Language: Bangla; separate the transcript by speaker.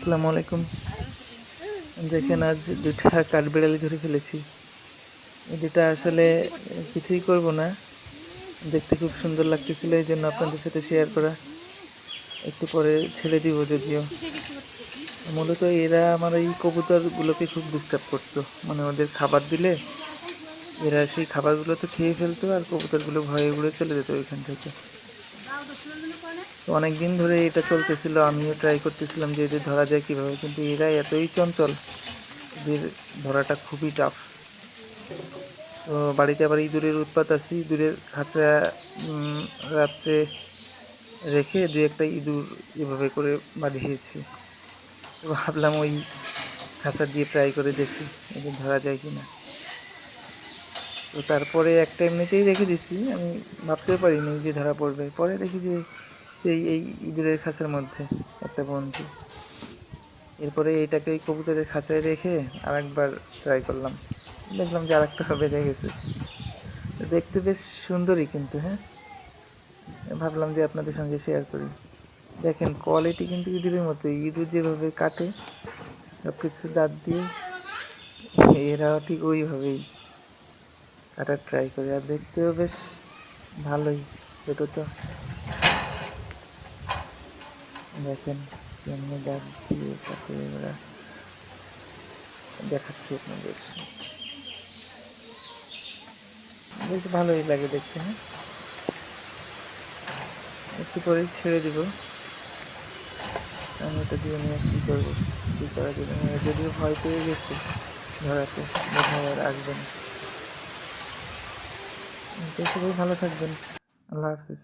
Speaker 1: আসসালামু আলাইকুম। দেখেন আজ দুটা কাঠবিড়ালি ধরে ফেলেছি। এই দুটা আসলে কিছুই করব না, দেখতে খুব সুন্দর লাগতেছিল এই জন্য আপনাদের সাথে শেয়ার করা। একটু পরে ছেড়ে দিব যদিও। মূলত এরা আমার এই কবুতরগুলোকে খুব ডিস্টার্ব করতো, মানে ওদের খাবার দিলে এরা সেই খাবারগুলো তো খেয়ে ফেলতো আর কবুতরগুলো ভয়ে উড়ে চলে যেত ওইখান থেকে। তো অনেক দিন ধরে এটা চলতেছিল, আমিও ট্রাই করতেছিলাম যে এদের ধরা যায় কীভাবে, কিন্তু এরা এতই চঞ্চল, এদের ধরাটা খুবই টাফ। তো বাড়িতে আবার ইঁদুরের উৎপাত আছে, ইঁদুরের খাঁচা রাত্রে রেখে দু একটা ইঁদুর এভাবে করে বাঁধিয়েছি। তো ভাবলাম ওই খাঁচা দিয়ে ট্রাই করে দেখি এদের ধরা যায় কি না। তো তারপরে একটা এমনিতেই রেখে দিছি, আমি ভাবতেও পারিনি যে ধরা পড়বে। পরে দেখি যে সেই এই ইঁদুরের খাঁচার মধ্যে একটা বন্দি। এরপরে এইটাকে ওই কবুতরের খাঁচায় রেখে আরেকবার ট্রাই করলাম, দেখলাম যে আরেকটা বেঁধে গেছে। দেখতে বেশ সুন্দরই কিন্তু, হ্যাঁ, ভাবলাম যে আপনাদের সঙ্গে শেয়ার করি। দেখেন কোয়ালিটি কিন্তু ইঁদুরের মতো, ইঁদুর যেভাবে কাটে সব কিছু দাঁত দিয়ে, এরাও ঠিক ওইভাবেই কাটার ট্রাই করে। আর দেখতেও বেশ ভালোই, ছোটো তো। দেখেন কেমনি দাঁত দিয়ে কাটে ওরা, দেখাচ্ছি আপনাদের। বেশ ভালোই লাগে দেখতে, হ্যাঁ। একটু পরেই ছেড়ে দিব, আমি এটা দিয়ে নিয়ে কী করবো, কী করা যাবে না। যদিও ভয় পেয়ে গেছে ধরাতে, বোধহয় আর আসবে না। তো সবাই ভালো থাকবেন, আল্লাহ হাফিজ।